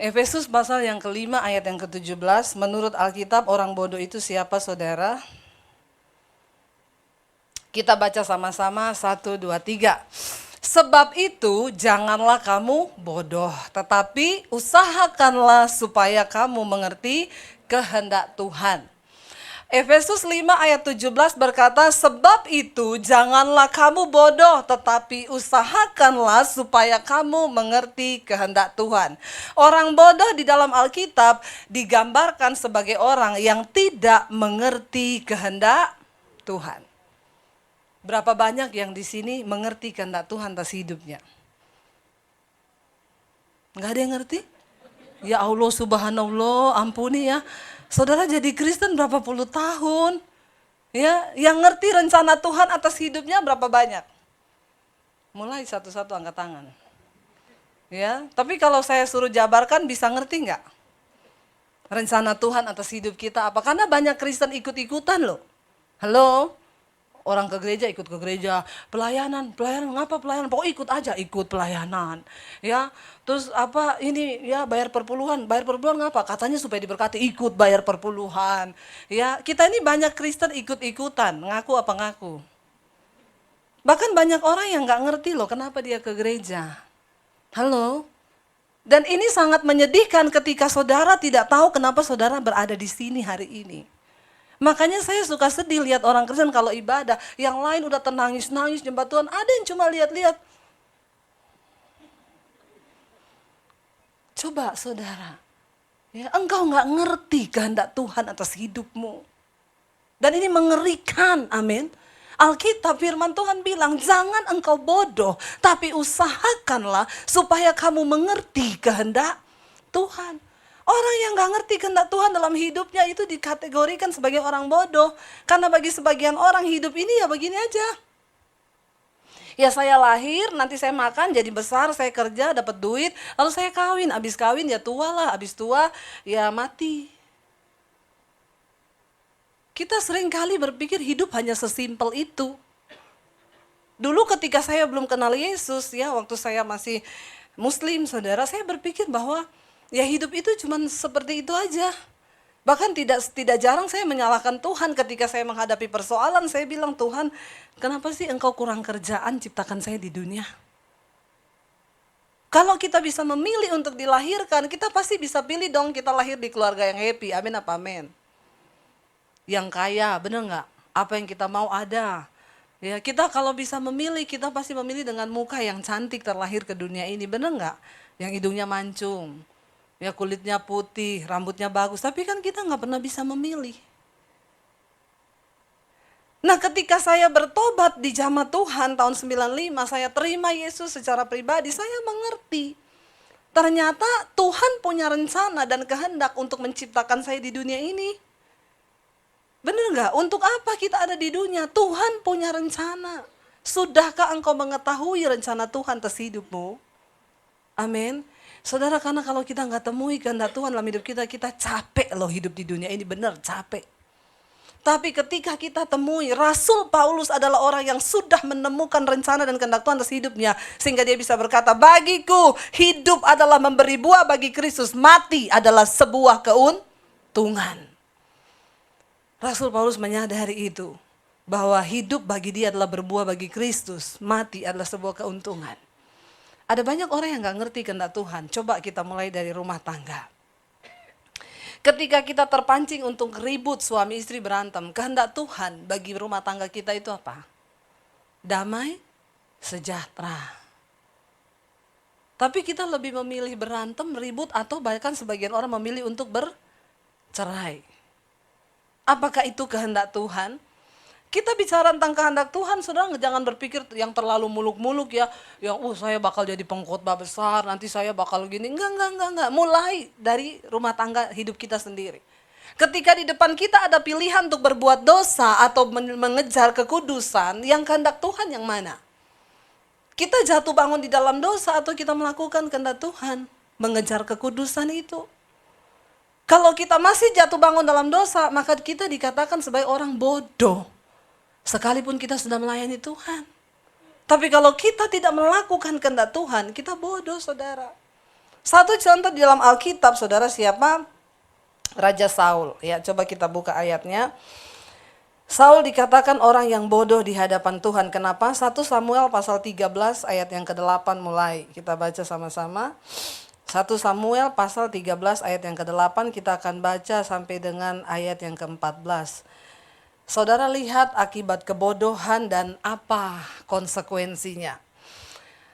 Efesus pasal yang kelima ayat yang ke-17, menurut Alkitab orang bodoh itu siapa saudara? Kita baca sama-sama 1, 2, 3. Sebab itu janganlah kamu bodoh, tetapi usahakanlah supaya kamu mengerti kehendak Tuhan. Efesus 5 ayat 17 berkata, sebab itu janganlah kamu bodoh, tetapi usahakanlah supaya kamu mengerti kehendak Tuhan. Orang bodoh di dalam Alkitab digambarkan sebagai orang yang tidak mengerti kehendak Tuhan. Berapa banyak yang di sini mengerti kehendak Tuhan atas hidupnya? Nggak ada yang ngerti? Ya Allah subhanallah, ampuni ya. Saudara jadi Kristen berapa puluh tahun? Ya, yang ngerti rencana Tuhan atas hidupnya berapa banyak? Mulai satu-satu angkat tangan. Ya, tapi kalau saya suruh jabarkan bisa ngerti nggak? Rencana Tuhan atas hidup kita apa? Karena banyak Kristen ikut-ikutan loh. Halo? Orang ke gereja ikut ke gereja, pelayanan ngapa pelayanan? Pokoknya ikut aja, ikut pelayanan. Ya, terus apa ini ya bayar perpuluhan ngapa? Katanya supaya diberkati, ikut bayar perpuluhan. Ya, kita ini banyak Kristen ikut-ikutan, ngaku apa ngaku. Bahkan banyak orang yang nggak ngerti loh kenapa dia ke gereja. Halo? Dan ini sangat menyedihkan ketika saudara tidak tahu kenapa saudara berada di sini hari ini. Makanya saya suka sedih lihat orang Kristen kalau ibadah, yang lain udah tenangis-nangis nyembah Tuhan, ada yang cuma lihat-lihat. Coba saudara, ya, engkau nggak ngerti kehendak Tuhan atas hidupmu. Dan ini mengerikan, amin. Alkitab firman Tuhan bilang, jangan engkau bodoh, tapi usahakanlah supaya kamu mengerti kehendak Tuhan. Orang yang gak ngerti kehendak Tuhan dalam hidupnya itu dikategorikan sebagai orang bodoh. Karena bagi sebagian orang hidup ini ya begini aja. Ya saya lahir, nanti saya makan, jadi besar, saya kerja, dapat duit, lalu saya kawin. Habis kawin ya tua lah, habis tua ya mati. Kita sering kali berpikir hidup hanya sesimpel itu. Dulu ketika saya belum kenal Yesus, ya waktu saya masih Muslim, saudara, saya berpikir bahwa ya hidup itu cuma seperti itu aja. Bahkan tidak jarang saya menyalahkan Tuhan ketika saya menghadapi persoalan. Saya bilang, Tuhan, kenapa sih engkau kurang kerjaan ciptakan saya di dunia? Kalau kita bisa memilih untuk dilahirkan, kita pasti bisa pilih dong kita lahir di keluarga yang happy. Amin apa amin? Yang kaya, bener nggak? Apa yang kita mau ada. Ya, kita kalau bisa memilih, kita pasti memilih dengan muka yang cantik terlahir ke dunia ini. Bener nggak? Yang hidungnya mancung. Ya kulitnya putih, rambutnya bagus, tapi kan kita nggak pernah bisa memilih. Nah ketika saya bertobat di jamaat Tuhan tahun 95, saya terima Yesus secara pribadi, saya mengerti. Ternyata Tuhan punya rencana dan kehendak untuk menciptakan saya di dunia ini. Benar nggak? Untuk apa kita ada di dunia? Tuhan punya rencana. Sudahkah engkau mengetahui rencana Tuhan atas hidupmu? Amin. Saudara, karena kalau kita nggak temui kehendak Tuhan dalam hidup kita, kita capek loh hidup di dunia ini, benar capek. Tapi ketika kita temui, Rasul Paulus adalah orang yang sudah menemukan rencana dan kehendak Tuhan atas hidupnya. Sehingga dia bisa berkata, bagiku hidup adalah memberi buah, bagi Kristus mati adalah sebuah keuntungan. Rasul Paulus menyadari itu, bahwa hidup bagi dia adalah berbuah bagi Kristus, mati adalah sebuah keuntungan. Ada banyak orang yang gak ngerti kehendak Tuhan. Coba kita mulai dari rumah tangga. Ketika kita terpancing untuk ribut, suami istri berantem, kehendak Tuhan bagi rumah tangga kita itu apa? Damai, sejahtera. Tapi kita lebih memilih berantem, ribut, atau bahkan sebagian orang memilih untuk bercerai. Apakah itu kehendak Tuhan? Kita bicara tentang kehendak Tuhan, saudara jangan berpikir yang terlalu muluk-muluk ya. Yang saya bakal jadi pengkhotbah besar, nanti saya bakal gini. Enggak. Mulai dari rumah tangga hidup kita sendiri. Ketika di depan kita ada pilihan untuk berbuat dosa atau mengejar kekudusan, yang kehendak Tuhan yang mana? Kita jatuh bangun di dalam dosa atau kita melakukan kehendak Tuhan? Mengejar kekudusan itu. Kalau kita masih jatuh bangun dalam dosa, maka kita dikatakan sebagai orang bodoh. Sekalipun kita sudah melayani Tuhan. Tapi kalau kita tidak melakukan kehendak Tuhan, kita bodoh saudara. Satu contoh di dalam Alkitab, saudara, siapa? Raja Saul. Ya, coba kita buka ayatnya. Saul dikatakan orang yang bodoh di hadapan Tuhan. Kenapa? 1 Samuel pasal 13 ayat yang ke-8 mulai. Kita baca sama-sama. 1 Samuel pasal 13 ayat yang ke-8, kita akan baca sampai dengan ayat yang ke-14. Saudara lihat akibat kebodohan dan apa konsekuensinya.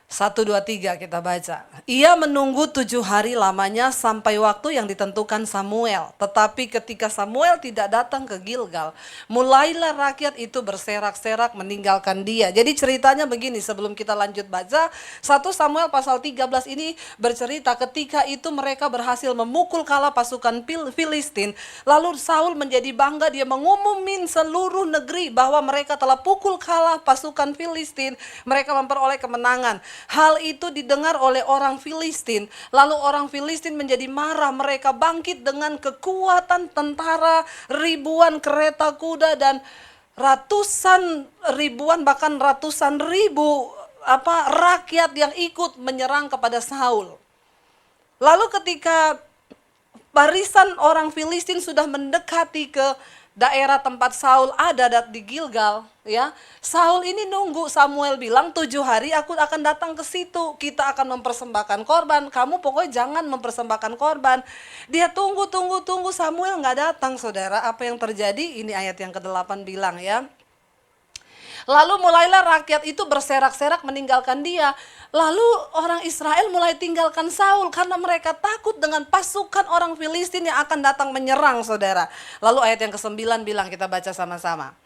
1, 2, 3 kita baca. Ia menunggu 7 hari lamanya sampai waktu yang ditentukan Samuel. Tetapi ketika Samuel tidak datang ke Gilgal, mulailah rakyat itu berserak-serak meninggalkan dia. Jadi ceritanya begini, sebelum kita lanjut baca, 1 Samuel pasal 13 ini bercerita ketika itu mereka berhasil memukul kalah pasukan Filistin. Lalu Saul menjadi bangga, dia mengumumin seluruh negeri bahwa mereka telah pukul kalah pasukan Filistin. Mereka memperoleh kemenangan. Hal itu didengar oleh orang Filistin. Lalu orang Filistin menjadi marah. Mereka bangkit dengan kekuatan tentara, ribuan kereta kuda, dan ratusan ribuan bahkan ratusan ribu rakyat yang ikut menyerang kepada Saul. Lalu ketika barisan orang Filistin sudah mendekati ke daerah tempat Saul ada di Gilgal, ya. Saul ini nunggu, Samuel bilang 7 hari aku akan datang ke situ. Kita akan mempersembahkan korban. Kamu pokoknya jangan mempersembahkan korban. Dia tunggu, Samuel nggak datang, saudara. Apa yang terjadi? Ini ayat yang ke-8 bilang, ya. Lalu mulailah rakyat itu berserak-serak meninggalkan dia. Lalu orang Israel mulai tinggalkan Saul karena mereka takut dengan pasukan orang Filistin yang akan datang menyerang, saudara. Lalu ayat yang ke-9 bilang, kita baca sama-sama.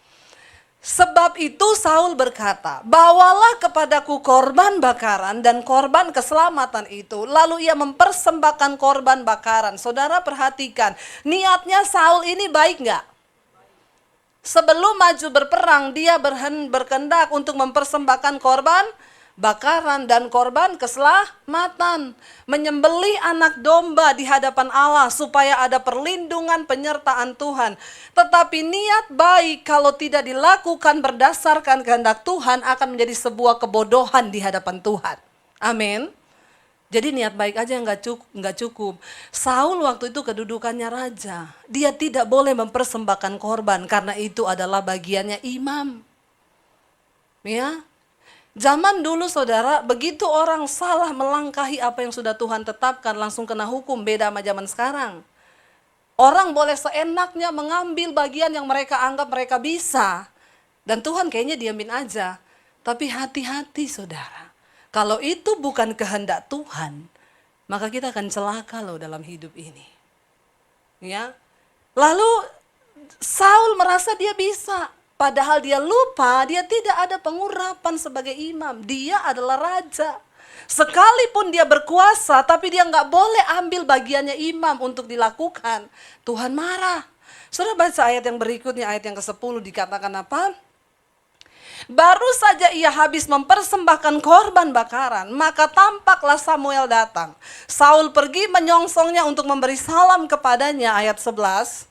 Sebab itu Saul berkata, bawalah kepadaku korban bakaran dan korban keselamatan itu. Lalu ia mempersembahkan korban bakaran. Saudara perhatikan, niatnya Saul ini baik nggak? Sebelum maju berperang, dia berkehendak untuk mempersembahkan korban bakaran dan korban keselamatan. Menyembelih anak domba di hadapan Allah supaya ada perlindungan penyertaan Tuhan. Tetapi niat baik kalau tidak dilakukan berdasarkan kehendak Tuhan akan menjadi sebuah kebodohan di hadapan Tuhan. Amin. Jadi niat baik aja nggak cukup. Saul waktu itu kedudukannya raja. Dia tidak boleh mempersembahkan korban karena itu adalah bagiannya imam. Ya, zaman dulu saudara, begitu orang salah melangkahi apa yang sudah Tuhan tetapkan langsung kena hukum, beda sama zaman sekarang. Orang boleh seenaknya mengambil bagian yang mereka anggap mereka bisa. Dan Tuhan kayaknya diamin aja. Tapi hati-hati saudara. Kalau itu bukan kehendak Tuhan, maka kita akan celaka loh dalam hidup ini. Ya. Lalu Saul merasa dia bisa, padahal dia lupa dia tidak ada pengurapan sebagai imam. Dia adalah raja. Sekalipun dia berkuasa, tapi dia nggak boleh ambil bagiannya imam untuk dilakukan. Tuhan marah. Saudara baca ayat yang berikutnya, ayat yang ke-10 dikatakan apa? Baru saja ia habis mempersembahkan korban bakaran, maka tampaklah Samuel datang. Saul pergi menyongsongnya untuk memberi salam kepadanya, ayat 11.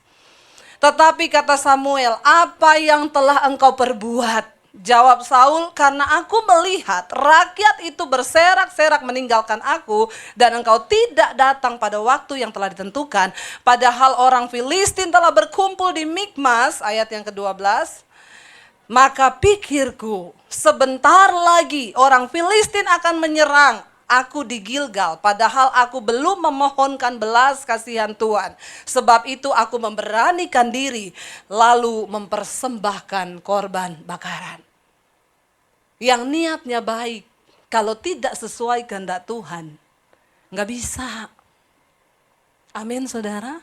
Tetapi kata Samuel, apa yang telah engkau perbuat? Jawab Saul, karena aku melihat rakyat itu berserak-serak meninggalkan aku dan engkau tidak datang pada waktu yang telah ditentukan. Padahal orang Filistin telah berkumpul di Mikmas, ayat yang ke-12. Maka pikirku, sebentar lagi orang Filistin akan menyerang aku di Gilgal. Padahal aku belum memohonkan belas kasihan Tuhan. Sebab itu aku memberanikan diri lalu mempersembahkan korban bakaran. Yang niatnya baik, kalau tidak sesuai kehendak Tuhan, nggak bisa. Amin saudara.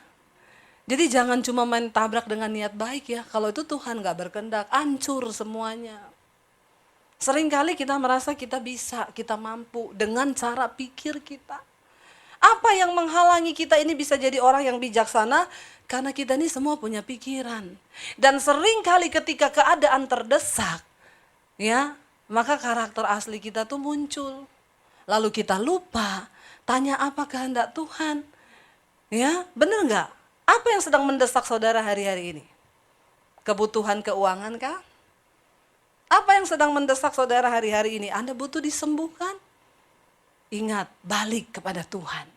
Jadi jangan cuma main tabrak dengan niat baik ya. Kalau itu Tuhan gak berkehendak, hancur semuanya. Seringkali kita merasa kita bisa, kita mampu dengan cara pikir kita. Apa yang menghalangi kita ini bisa jadi orang yang bijaksana? Karena kita ini semua punya pikiran. Dan seringkali ketika keadaan terdesak, ya, maka karakter asli kita tuh muncul. Lalu kita lupa, tanya apa kehendak Tuhan. Ya, bener gak? Apa yang sedang mendesak saudara hari-hari ini? Kebutuhan keuangan kah? Apa yang sedang mendesak saudara hari-hari ini? Anda butuh disembuhkan? Ingat, balik kepada Tuhan.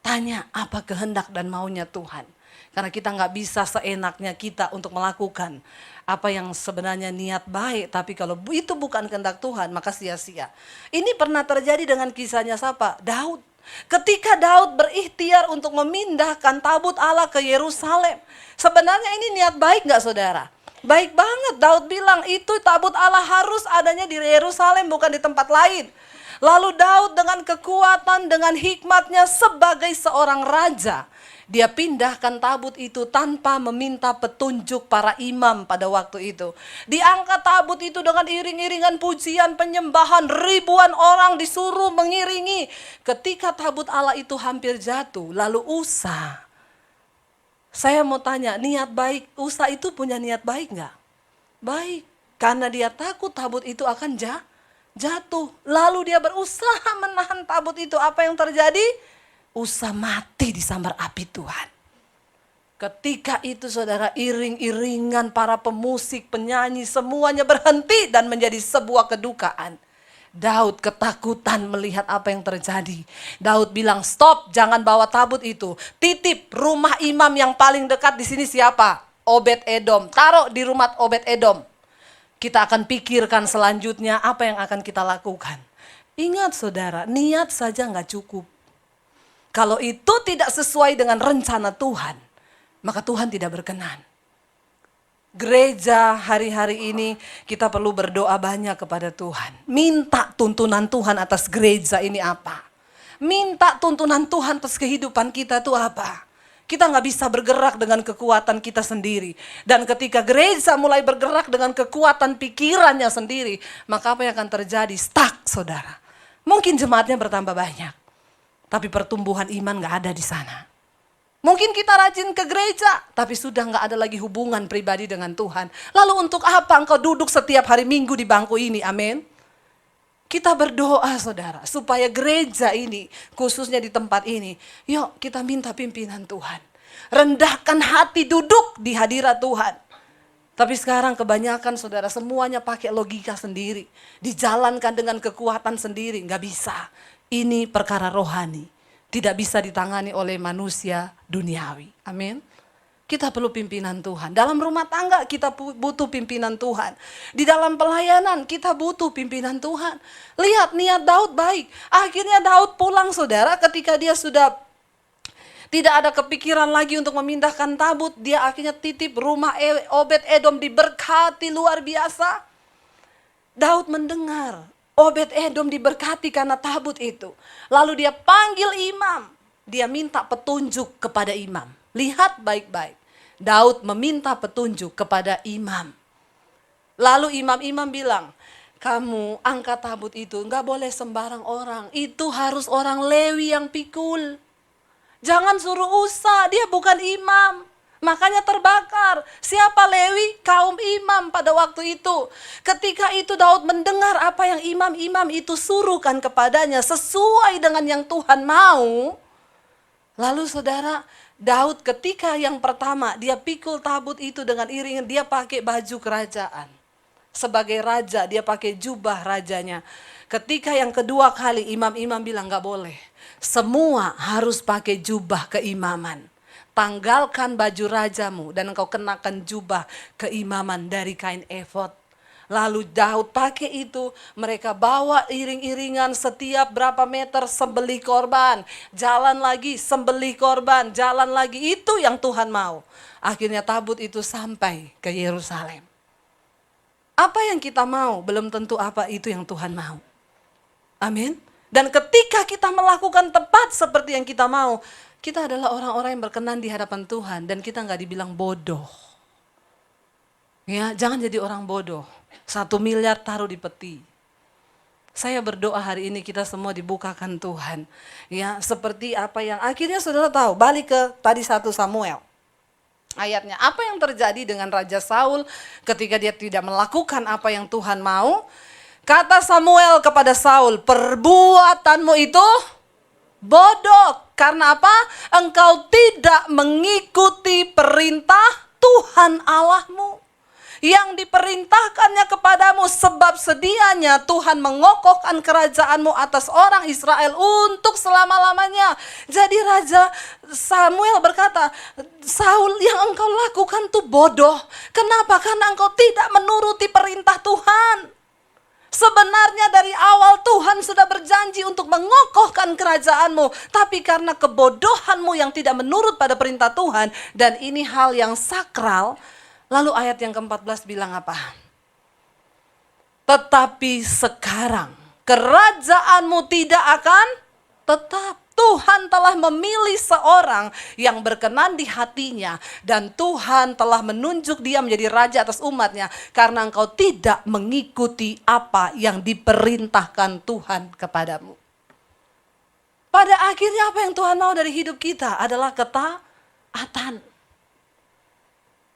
Tanya apa kehendak dan maunya Tuhan. Karena kita nggak bisa seenaknya kita untuk melakukan apa yang sebenarnya niat baik. Tapi kalau itu bukan kehendak Tuhan, maka sia-sia. Ini pernah terjadi dengan kisahnya siapa? Daud. Ketika Daud berikhtiar untuk memindahkan tabut Allah ke Yerusalem. Sebenarnya ini niat baik nggak saudara? Baik banget. Daud bilang itu tabut Allah harus adanya di Yerusalem, bukan di tempat lain. Lalu Daud dengan kekuatan, dengan hikmatnya sebagai seorang raja, dia pindahkan tabut itu tanpa meminta petunjuk para imam pada waktu itu. Diangkat tabut itu dengan iring-iringan pujian, penyembahan, ribuan orang disuruh mengiringi. Ketika tabut Allah itu hampir jatuh, lalu Usa. Saya mau tanya, niat baik Usa itu punya niat baik nggak? Baik, karena dia takut tabut itu akan jatuh. Lalu dia berusaha menahan tabut itu. Apa yang terjadi? Usa mati disambar api Tuhan. Ketika itu saudara, iring-iringan para pemusik, penyanyi, semuanya berhenti dan menjadi sebuah kedukaan. Daud ketakutan melihat apa yang terjadi. Daud bilang, stop, jangan bawa tabut itu. Titip rumah imam yang paling dekat di sini siapa? Obed Edom. Taruh di rumah Obed Edom. Kita akan pikirkan selanjutnya apa yang akan kita lakukan. Ingat saudara, niat saja nggak cukup. Kalau itu tidak sesuai dengan rencana Tuhan, maka Tuhan tidak berkenan. Gereja hari-hari ini kita perlu berdoa banyak kepada Tuhan. Minta tuntunan Tuhan atas gereja ini apa? Minta tuntunan Tuhan atas kehidupan kita itu apa? Kita nggak bisa bergerak dengan kekuatan kita sendiri. Dan ketika gereja mulai bergerak dengan kekuatan pikirannya sendiri, maka apa yang akan terjadi? Stuck, saudara. Mungkin jemaatnya bertambah banyak, tapi pertumbuhan iman nggak ada di sana. Mungkin kita rajin ke gereja, tapi sudah nggak ada lagi hubungan pribadi dengan Tuhan. Lalu untuk apa engkau duduk setiap hari Minggu di bangku ini? Amin. Kita berdoa saudara, supaya gereja ini, khususnya di tempat ini, yuk kita minta pimpinan Tuhan. Rendahkan hati duduk di hadirat Tuhan. Tapi sekarang kebanyakan saudara semuanya pakai logika sendiri. Dijalankan dengan kekuatan sendiri, nggak bisa. Ini perkara rohani. Tidak bisa ditangani oleh manusia duniawi. Amin. Kita perlu pimpinan Tuhan. Dalam rumah tangga kita butuh pimpinan Tuhan. Di dalam pelayanan kita butuh pimpinan Tuhan. Lihat niat Daud baik. Akhirnya Daud pulang saudara ketika dia sudah tidak ada kepikiran lagi untuk memindahkan tabut. Dia akhirnya titip rumah Obed Edom diberkati luar biasa. Daud mendengar Obed Edom diberkati karena tabut itu. Lalu dia panggil imam. Dia minta petunjuk kepada imam. Lihat baik-baik. Daud meminta petunjuk kepada imam. Lalu imam-imam bilang, kamu angkat tabut itu enggak boleh sembarang orang. Itu harus orang Lewi yang pikul. Jangan suruh Usa, dia bukan imam. Makanya terbakar. Siapa Lewi? Kaum imam pada waktu itu. Ketika itu Daud mendengar apa yang imam-imam itu suruhkan kepadanya sesuai dengan yang Tuhan mau. Lalu saudara, Daud ketika yang pertama dia pikul tabut itu dengan iringan, dia pakai baju kerajaan. Sebagai raja dia pakai jubah rajanya. Ketika yang kedua kali imam-imam bilang gak boleh. Semua harus pakai jubah keimaman. Tanggalkan baju rajamu dan engkau kenakan jubah keimaman dari kain efod. Lalu Daud pakai itu, mereka bawa iring-iringan setiap berapa meter sembelih korban. Jalan lagi, sembelih korban, jalan lagi. Itu yang Tuhan mau. Akhirnya tabut itu sampai ke Yerusalem. Apa yang kita mau belum tentu apa itu yang Tuhan mau. Amin. Dan ketika kita melakukan tepat seperti yang kita mau, kita adalah orang-orang yang berkenan di hadapan Tuhan dan kita nggak dibilang bodoh. Ya, jangan jadi orang bodoh. 1 miliar taruh di peti. Saya berdoa hari ini kita semua dibukakan Tuhan. Ya, seperti apa yang akhirnya saudara tahu. Balik ke tadi 1 Samuel. Ayatnya, apa yang terjadi dengan Raja Saul ketika dia tidak melakukan apa yang Tuhan mau? Kata Samuel kepada Saul, perbuatanmu itu bodoh. Karena apa? Engkau tidak mengikuti perintah Tuhan Allahmu. yang diperintahkannya kepadamu, sebab sedianya Tuhan mengokohkan kerajaanmu atas orang Israel untuk selama-lamanya. Jadi Raja Samuel berkata, Saul, yang engkau lakukan tuh bodoh. Kenapa? Karena engkau tidak menuruti perintah Tuhan. Sebenarnya dari awal Tuhan sudah berjanji untuk mengokohkan kerajaanmu. Tapi karena kebodohanmu yang tidak menurut pada perintah Tuhan. Dan ini hal yang sakral. Lalu ayat yang ke-14 bilang apa? Tetapi sekarang kerajaanmu tidak akan tetap. Tuhan telah memilih seorang yang berkenan di hatinya. Dan Tuhan telah menunjuk dia menjadi raja atas umatnya. Karena engkau tidak mengikuti apa yang diperintahkan Tuhan kepadamu. Pada akhirnya apa yang Tuhan mau dari hidup kita adalah ketaatan.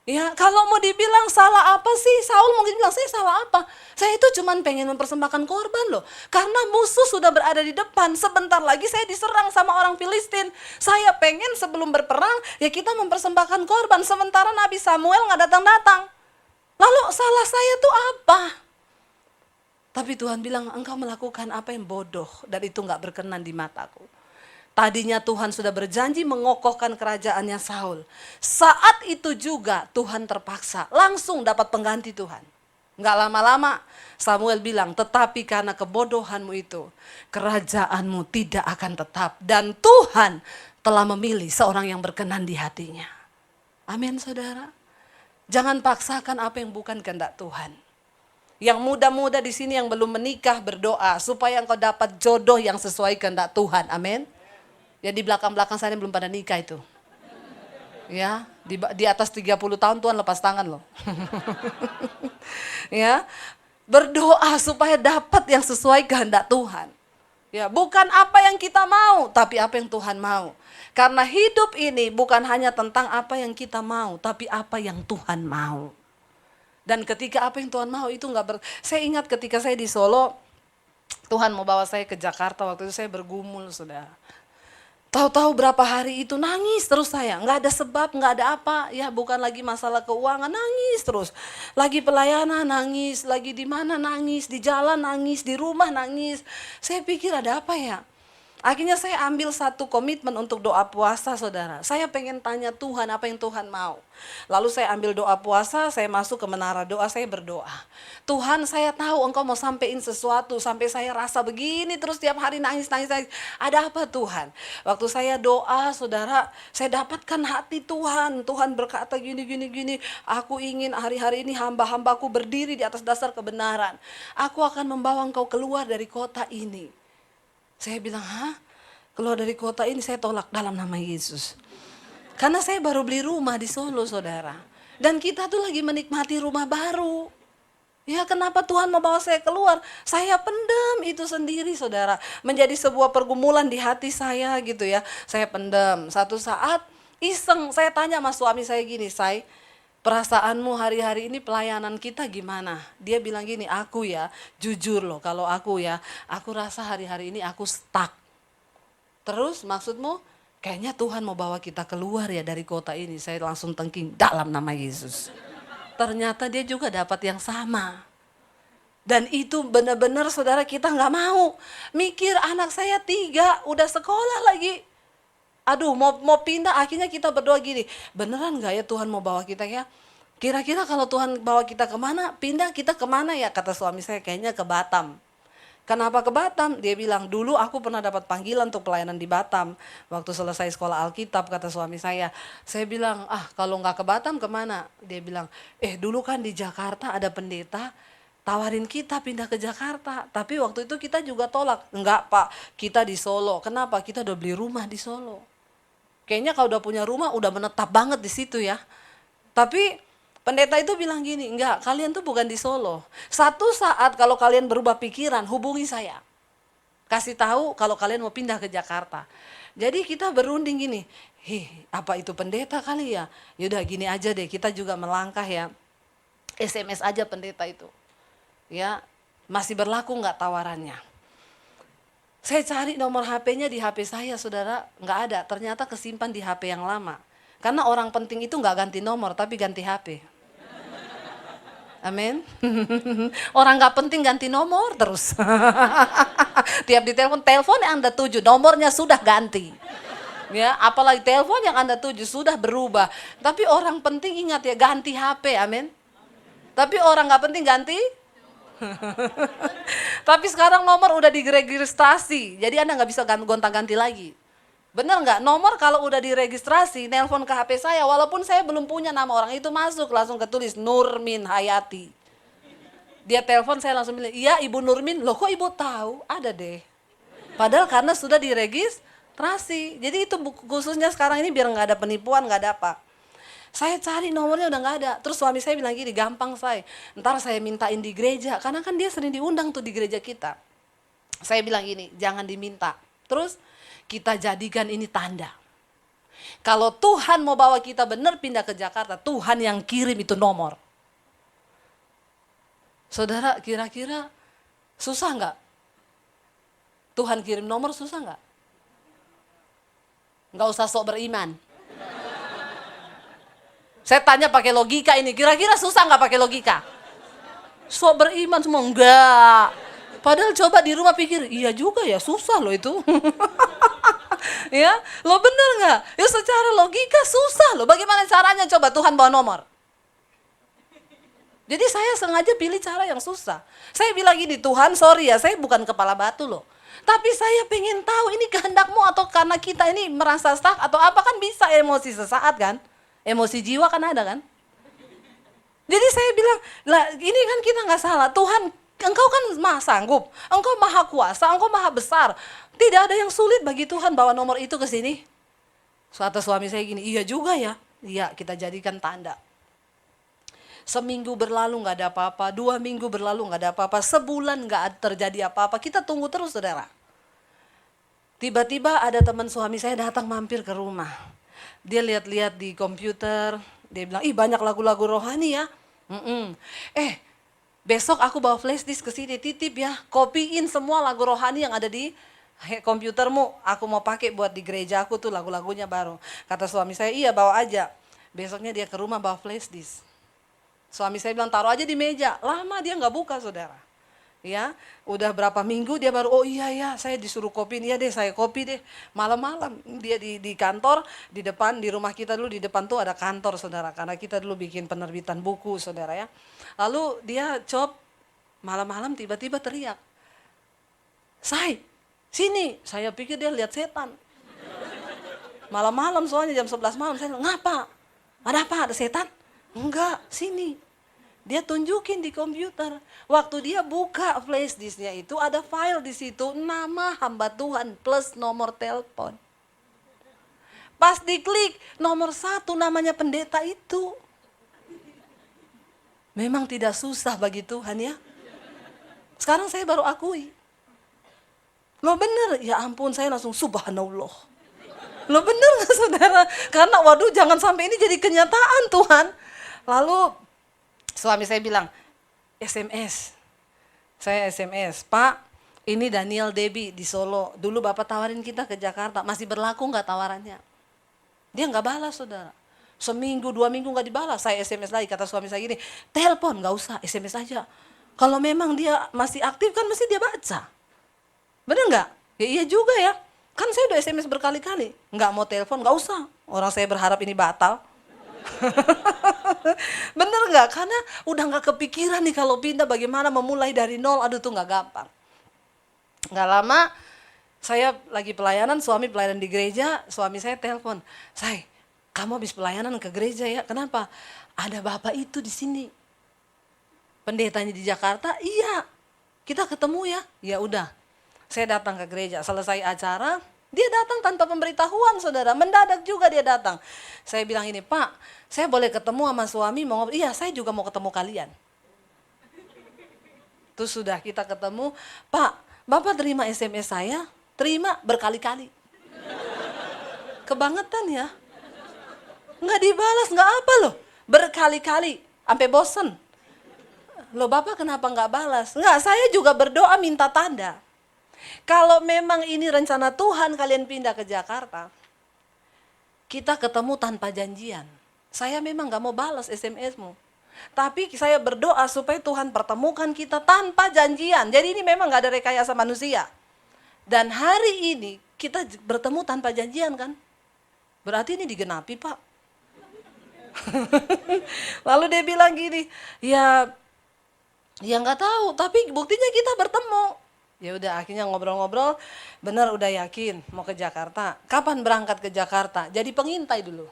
Ya, kalau mau dibilang salah apa sih? Saul mungkin bilang, saya salah apa? Saya itu cuma pengen mempersembahkan korban loh. Karena musuh sudah berada di depan. Sebentar lagi saya diserang sama orang Filistin. Saya pengen sebelum berperang, ya kita mempersembahkan korban. Sementara Nabi Samuel nggak datang-datang. Lalu salah saya tuh apa? Tapi Tuhan bilang, engkau melakukan apa yang bodoh dan itu nggak berkenan di mataku. Tadinya Tuhan sudah berjanji mengokohkan kerajaannya Saul. Saat itu juga Tuhan terpaksa langsung dapat pengganti Tuhan. Nggak lama-lama Samuel bilang, tetapi karena kebodohanmu itu, kerajaanmu tidak akan tetap. Dan Tuhan telah memilih seorang yang berkenan di hatinya. Amin saudara. Jangan paksakan apa yang bukan kehendak Tuhan. Yang muda-muda di sini yang belum menikah berdoa supaya engkau dapat jodoh yang sesuai kehendak Tuhan. Amin. Ya di belakang-belakang saya belum pada nikah itu. Ya, di atas 30 tahun Tuhan lepas tangan loh. Ya, berdoa supaya dapat yang sesuai kehendak Tuhan. Ya, bukan apa yang kita mau, tapi apa yang Tuhan mau. Karena hidup ini bukan hanya tentang apa yang kita mau, tapi apa yang Tuhan mau. Dan ketika apa yang Tuhan mau itu saya ingat ketika saya di Solo, Tuhan mau bawa saya ke Jakarta, waktu itu saya bergumul saudara. Tahu-tahu berapa hari itu nangis terus saya, nggak ada sebab, nggak ada apa, ya bukan lagi masalah keuangan, nangis terus. Lagi pelayanan nangis, lagi di mana nangis, di jalan nangis, di rumah nangis. Saya pikir ada apa ya? Akhirnya saya ambil satu komitmen untuk doa puasa saudara. Saya pengen tanya Tuhan apa yang Tuhan mau. Lalu saya ambil doa puasa, saya masuk ke menara doa, saya berdoa. Tuhan, saya tahu engkau mau sampein sesuatu, sampai saya rasa begini terus tiap hari nangis. Ada apa Tuhan? Waktu saya doa saudara, saya dapatkan hati Tuhan. Tuhan berkata gini. Aku ingin hari-hari ini hamba-hambaku berdiri di atas dasar kebenaran. Aku akan membawa engkau keluar dari kota ini. Saya bilang, keluar dari kota ini saya tolak dalam nama Yesus. Karena saya baru beli rumah di Solo saudara. Dan kita tuh lagi menikmati rumah baru. Ya kenapa Tuhan mau bawa saya keluar? Saya pendam itu sendiri saudara. Menjadi sebuah pergumulan di hati saya gitu ya. Saya pendam. Satu saat iseng saya tanya sama suami saya gini, perasaanmu hari-hari ini pelayanan kita gimana? Dia bilang gini, aku ya jujur loh kalau aku rasa hari-hari ini aku stuck. Terus maksudmu kayaknya Tuhan mau bawa kita keluar ya dari kota ini. Saya langsung tengking dalam nama Yesus. Ternyata dia juga dapat yang sama. Dan itu benar-benar saudara kita gak mau. Mikir anak saya 3 udah sekolah lagi. Aduh mau pindah, akhirnya kita berdoa gini, beneran gak ya Tuhan mau bawa kita ya? Kira-kira kalau Tuhan bawa kita kemana, pindah kita kemana ya? Kata suami saya, kayaknya ke Batam. Kenapa ke Batam? Dia bilang, dulu aku pernah dapat panggilan untuk pelayanan di Batam. Waktu selesai sekolah Alkitab, kata suami saya. Saya bilang, kalau gak ke Batam kemana? Dia bilang, dulu kan di Jakarta ada pendeta, tawarin kita pindah ke Jakarta. Tapi waktu itu kita juga tolak. Enggak Pak, kita di Solo. Kenapa? Kita udah beli rumah di Solo. Kayaknya kalau udah punya rumah udah menetap banget di situ ya. Tapi pendeta itu bilang gini, enggak, kalian tuh bukan di Solo. Satu saat kalau kalian berubah pikiran, hubungi saya. Kasih tahu kalau kalian mau pindah ke Jakarta. Jadi kita berunding gini, apa itu pendeta kali ya? Yaudah gini aja deh, kita juga melangkah ya. SMS aja pendeta itu. Ya, masih berlaku enggak tawarannya? Saya cari nomor HP-nya di HP saya saudara, nggak ada. Ternyata kesimpan di HP yang lama. Karena orang penting itu nggak ganti nomor, tapi ganti HP. Amin. Orang nggak penting ganti nomor terus. Tiap ditelepon, telepon yang Anda tuju, nomornya sudah ganti. Ya, apalagi telepon yang Anda tuju sudah berubah. Tapi orang penting ingat ya, ganti HP, amin. Tapi orang nggak penting ganti. Tapi sekarang nomor udah diregistrasi, jadi Anda nggak bisa gonta-ganti lagi. Bener nggak? Nomor kalau udah diregistrasi, nelpon ke HP saya, walaupun saya belum punya nama orang itu, masuk langsung ketulis Nurmin Hayati. Dia telepon, saya langsung bilang, iya Ibu Nurmin. Loh kok Ibu tahu? Ada deh. Padahal karena sudah diregistrasi. Jadi itu khususnya sekarang ini biar nggak ada penipuan, nggak ada apa. Saya cari nomornya udah nggak ada. Terus suami saya bilang gini, gampang saya. Ntar saya mintain di gereja, karena kan dia sering diundang tuh di gereja kita. Saya bilang gini, jangan diminta. Terus kita jadikan ini tanda. Kalau Tuhan mau bawa kita benar pindah ke Jakarta, Tuhan yang kirim itu nomor. Saudara, kira-kira susah nggak? Tuhan kirim nomor susah nggak? Nggak usah sok beriman. Saya tanya pakai logika ini, kira-kira susah nggak pakai logika? Sok beriman semua enggak. Padahal coba di rumah pikir, iya juga ya, susah loh itu. Ya, lo bener nggak? Ya secara logika susah loh. Bagaimana caranya coba Tuhan bawa nomor? Jadi saya sengaja pilih cara yang susah. Saya bilang gini, Tuhan sorry ya, saya bukan kepala batu loh. Tapi saya pengen tahu ini kehendakmu atau karena kita ini merasa stuck atau apa, kan bisa emosi sesaat kan? Emosi jiwa kan ada kan? Jadi saya bilang, lah ini kan kita nggak salah. Tuhan, Engkau kan maha sanggup, Engkau maha kuasa, Engkau maha besar. Tidak ada yang sulit bagi Tuhan bawa nomor itu ke sini. Suatu suami saya gini, iya juga ya. Iya, kita jadikan tanda. Seminggu berlalu nggak ada apa-apa, 2 minggu berlalu nggak ada apa-apa, sebulan nggak terjadi apa-apa. Kita tunggu terus saudara. Tiba-tiba ada teman suami saya datang mampir ke rumah. Dia lihat-lihat di komputer, dia bilang, ih banyak lagu-lagu rohani ya. Besok aku bawa flash disk ke sini, titip ya, kopiin semua lagu rohani yang ada di komputermu. Aku mau pakai buat di gereja aku tuh lagu-lagunya baru. Kata suami saya, iya bawa aja. Besoknya dia ke rumah bawa flash disk. Suami saya bilang taruh aja di meja. Lama dia nggak buka saudara. Ya, udah berapa minggu dia baru, oh iya ya saya disuruh kopiin, iya deh saya kopi deh. Malam-malam dia di kantor, di depan, di rumah kita dulu di depan tuh ada kantor saudara. Karena kita dulu bikin penerbitan buku saudara ya. Lalu dia malam-malam tiba-tiba teriak, sini. Saya pikir dia lihat setan. Malam-malam soalnya jam 11 malam, saya bilang, ngapa? Ada apa? Ada setan? Enggak, sini. Dia tunjukin di komputer. Waktu dia buka flash disknya itu ada file di situ, nama hamba Tuhan plus nomor telepon. Pas diklik, nomor 1 namanya pendeta itu. Memang tidak susah bagi Tuhan ya. Sekarang saya baru akui. Lo bener, ya ampun saya langsung subhanallah. Lo bener gak saudara? Karena waduh jangan sampai ini jadi kenyataan Tuhan. Lalu suami saya bilang, SMS. Saya SMS, Pak ini Daniel Debbie di Solo. Dulu Bapak tawarin kita ke Jakarta, masih berlaku gak tawarannya? Dia gak balas saudara. Seminggu, 2 minggu gak dibalas. Saya SMS lagi, kata suami saya gini, telepon gak usah, SMS aja. Kalau memang dia masih aktif kan mesti dia baca. Bener gak? Ya iya juga ya. Kan saya udah SMS berkali-kali. Gak mau telepon, gak usah. Orang saya berharap ini batal. Bener nggak? Karena udah nggak kepikiran nih kalau pindah bagaimana memulai dari nol. Aduh tuh nggak gampang. Nggak lama saya lagi pelayanan, suami pelayanan di gereja, suami saya telepon, kamu habis pelayanan ke gereja ya? Kenapa? Ada bapak itu di sini. Pendetanya di Jakarta, iya. Kita ketemu ya. Ya udah. Saya datang ke gereja. Selesai acara, dia datang tanpa pemberitahuan saudara, mendadak juga dia datang. Saya bilang ini, Pak, saya boleh ketemu sama suami mau ngobrol? Iya, saya juga mau ketemu kalian. Terus sudah kita ketemu, Pak, Bapak terima SMS saya? Terima berkali-kali. Kebangetan ya. Nggak dibalas, nggak apa loh. Berkali-kali, sampai bosen. Loh Bapak kenapa nggak balas? Nggak, saya juga berdoa minta tanda. Kalau memang ini rencana Tuhan kalian pindah ke Jakarta, kita ketemu tanpa janjian. Saya memang gak mau balas SMS-mu. Tapi saya berdoa supaya Tuhan pertemukan kita tanpa janjian. Jadi ini memang gak ada rekayasa manusia. Dan hari ini kita bertemu tanpa janjian kan? Berarti ini digenapi, Pak. Lalu dia bilang gini, ya nggak tahu, tapi buktinya kita bertemu. Ya udah, akhirnya ngobrol-ngobrol, benar udah yakin mau ke Jakarta. Kapan berangkat ke Jakarta? Jadi pengintai dulu.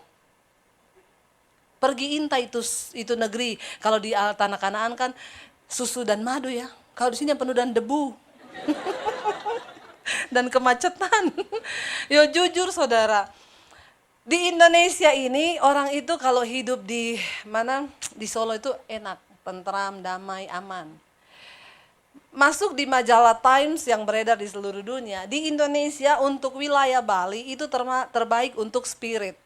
Pergi intai itu negeri. Kalau di Tanah Kanaan kan susu dan madu ya. Kalau di sini penuh dan debu. Dan kemacetan. Yo jujur saudara, di Indonesia ini orang itu kalau hidup di Solo itu enak, tentram, damai, aman. Masuk di majalah Times yang beredar di seluruh dunia, di Indonesia untuk wilayah Bali itu terbaik untuk spirit.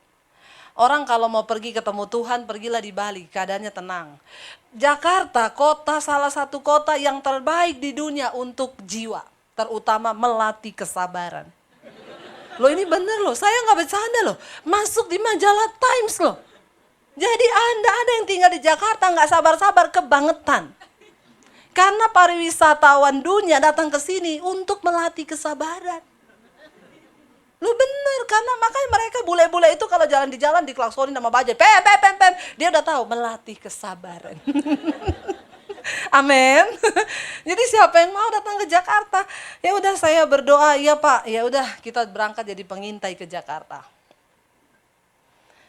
Orang kalau mau pergi ketemu Tuhan, pergilah di Bali, keadaannya tenang. Jakarta, salah satu kota yang terbaik di dunia untuk jiwa, terutama melatih kesabaran. Loh ini bener loh, saya nggak bercanda loh, masuk di majalah Times loh. Jadi ada yang tinggal di Jakarta nggak sabar-sabar kebangetan. Karena pariwisatawan dunia datang ke sini untuk melatih kesabaran. Lu bener, karena makanya mereka bule-bule itu kalau jalan di jalan diklaksonin sama bajai, pem. Dia udah tahu melatih kesabaran. Amin. Jadi siapa yang mau datang ke Jakarta? Ya udah saya berdoa, ya Pak, ya udah kita berangkat jadi pengintai ke Jakarta.